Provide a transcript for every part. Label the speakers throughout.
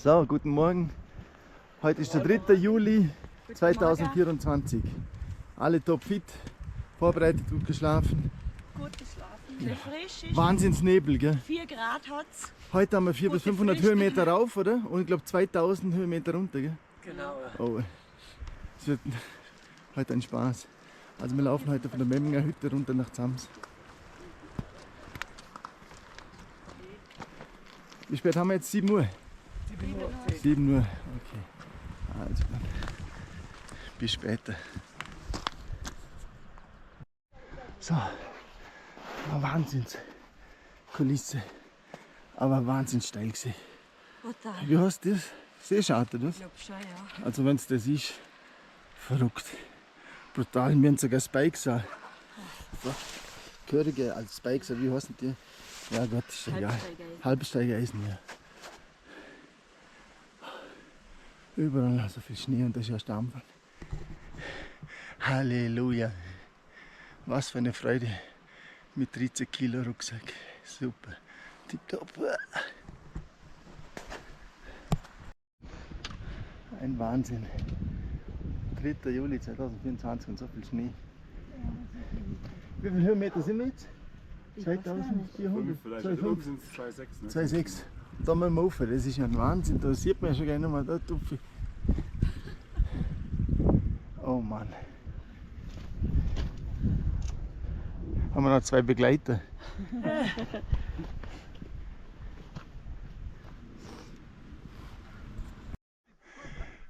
Speaker 1: So, guten Morgen. Heute ist der 3. Juli 2024. Alle topfit, vorbereitet, gut geschlafen.
Speaker 2: Gut geschlafen, sehr frisch ist.
Speaker 1: Wahnsinnsnebel, gell?
Speaker 2: 4 Grad hat es.
Speaker 1: Heute haben wir 400 bis
Speaker 2: Gute
Speaker 1: 500
Speaker 2: Frühstück.
Speaker 1: Höhenmeter rauf, oder? Und ich glaube 2000 Höhenmeter runter, gell?
Speaker 2: Genau.
Speaker 1: Oh, es wird heute ein Spaß. Also wir laufen heute von der Memminger Hütte runter nach Zams. Wie spät haben wir jetzt? 7 Uhr? 7 Uhr, okay. Also dann bis später. So, eine Wahnsinnskulisse, aber wahnsinns steil gewesen.
Speaker 2: Total.
Speaker 1: Wie heißt das? Seescharte, das?
Speaker 2: Ich glaube schon, ja.
Speaker 1: Also wenn es das ist, verrückt. Brutal, wir haben sogar Spikes auch. So, Gehörige als Spikes, wie heißen die? Ja Gott, ist egal. Halbsteigeisen, ja. Überall so viel Schnee und das ist ja Stampfen. Halleluja. Was für eine Freude mit 13 Kilo Rucksack. Super. Tipptopp. Ein Wahnsinn. 3. Juli 2024 und so viel Schnee. Wie viele Höhenmeter sind wir jetzt? 2400?
Speaker 3: Vielleicht oben sind es 2,6. Ne?
Speaker 1: 2,6. Da müssen wir rauf. Das ist ja ein Wahnsinn. Da sieht man ja schon gleich nochmal da Tupfi. Oh Mann. Haben wir noch 2 Begleiter.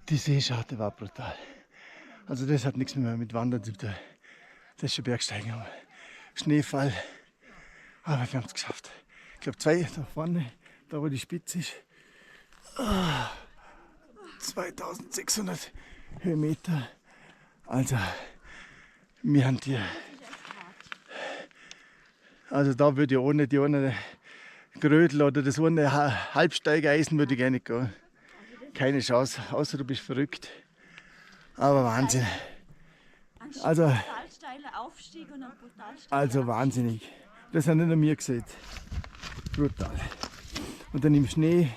Speaker 1: Die Seescharte war brutal. Also das hat nichts mehr mit Wandern zu tun. Das ist schon Bergsteigen. Aber Schneefall. Aber wir haben es geschafft. Ich glaube 2 da vorne, da wo die Spitze ist. 2600 Höhenmeter. Also wir haben hier. Also da würde ich ohne die ohne Grödel oder das ohne Halbsteigeisen würde ich gar nicht gehen. Keine Chance, außer du bist verrückt. Aber Wahnsinn. Also,
Speaker 2: Total steiler Aufstieg und ein brutal steiler
Speaker 1: also wahnsinnig. Das haben nicht nur mir gesehen. Brutal. Und dann im Schnee.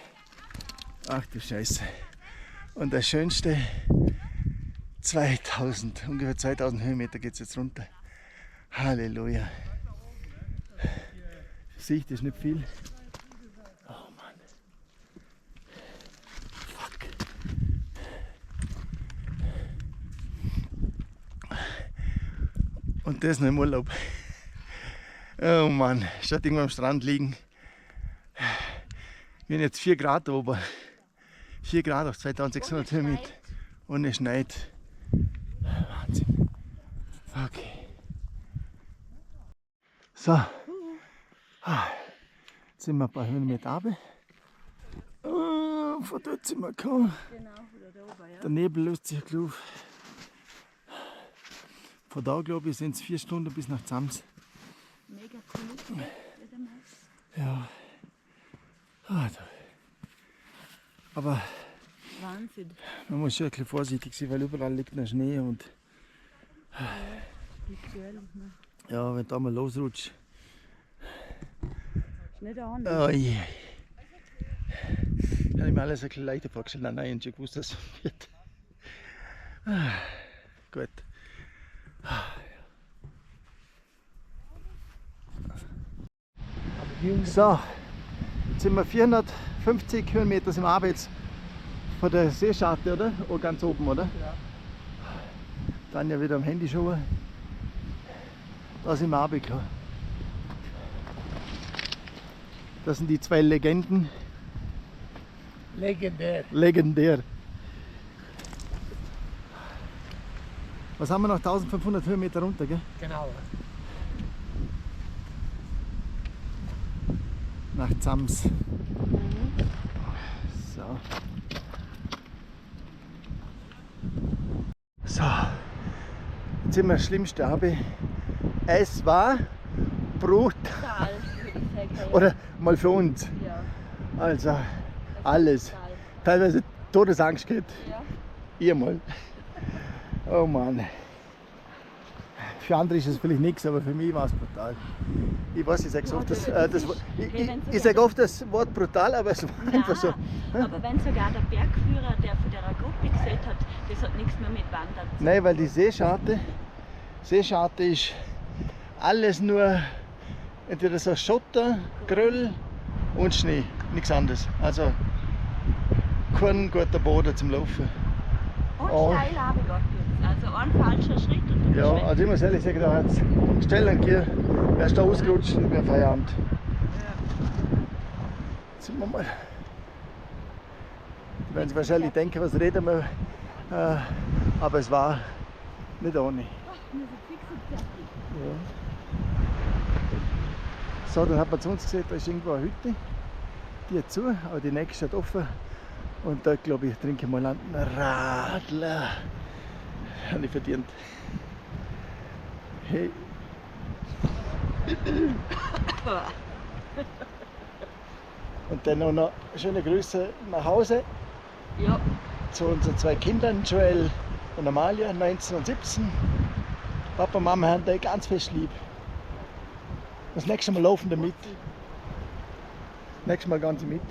Speaker 1: Ach du Scheiße. Und das Schönste, 2000, ungefähr 2000 Höhenmeter geht es jetzt runter. Halleluja. Sicht ist nicht viel. Oh Mann. Fuck. Und das noch im Urlaub. Oh Mann, statt irgendwo am Strand liegen. Wir haben jetzt 4 Grad oben. 4 Grad auf 2600 Höhenmeter. Ohne Schneid. Wahnsinn. Okay. So. Jetzt sind wir ein paar Höhenmeter runter. Von dort sind wir gekommen.
Speaker 2: Genau, oder da oben, ja.
Speaker 1: Der Nebel löst sich auf. Von da, glaube ich, sind es 4 Stunden bis nach Zams.
Speaker 2: Mega cool.
Speaker 1: Ja. Aber
Speaker 2: Wahnsinn.
Speaker 1: man muss schon ein bisschen vorsichtig sein, weil überall liegt noch Schnee und
Speaker 2: Visuell, ne?
Speaker 1: ja, wenn da mal losrutscht.
Speaker 2: Ist nicht an.
Speaker 1: Oh je. Habe ich mir alles ein bisschen leichter vorgestellt. Nein, ich habe schon gewusst, dass es so wird. Gut. So, jetzt sind wir 450 Höhenmeter im Abends von der Seescharte, oder? Oh, ganz oben, oder? Ja. Dann ja wieder am Handy schauen. Da sind wir runtergekommen. Das sind die 2 Legenden.
Speaker 3: Legendär.
Speaker 1: Legendär. Was haben wir noch? 1500 Höhenmeter runter, gell?
Speaker 3: Genau.
Speaker 1: Nach Zams. So. So. Jetzt sind wir das Schlimmste runter. Es war brutal.
Speaker 2: Total, würde ich sagen.
Speaker 1: Oder mal für uns.
Speaker 2: Ja.
Speaker 1: Also alles.
Speaker 2: Total.
Speaker 1: Teilweise Todesangst gehabt.
Speaker 2: Ja.
Speaker 1: Ihr mal. Oh Mann. für andere ist es vielleicht nichts, aber für mich war es brutal. Ich weiß, ich sage oft, ich sag oft das Wort brutal, aber es war einfach so.
Speaker 2: Aber wenn sogar der Bergführer, der von der Gruppe gesagt hat, das hat nichts mehr mit Wandern zu tun.
Speaker 1: Nein, weil die Seescharte ist alles nur entweder so Schotter, Geröll und Schnee, nichts anderes. Also kein guter Boden zum Laufen.
Speaker 2: Und
Speaker 1: Oh.
Speaker 2: steil runtergeht jetzt. Also ein falscher Schritt und du
Speaker 1: Ja,
Speaker 2: bist weg.
Speaker 1: also ich muss ehrlich sagen, da hat es Stellen gegeben, wärst da ausgerutscht und wäre Feierabend. Jetzt sind wir mal. Die werden sich wahrscheinlich denken, was reden wir. Aber es war nicht ohne.
Speaker 2: Wir sind fix und fertig.
Speaker 1: Ja. So, dann hat man zu uns gesehen, da ist irgendwo eine Hütte. Die hat zu, aber die nächste hat offen. Und da glaube ich, trinke ich mal einen Radler. Habe ich verdient. Hey. Und dann noch schöne Grüße nach Hause
Speaker 2: Ja,
Speaker 1: zu unseren zwei Kindern, Joel und Amalia, 19 und 17. Papa und Mama haben die ganz fest lieb. Das nächste Mal laufen damit. Das nächste Mal ganz mit.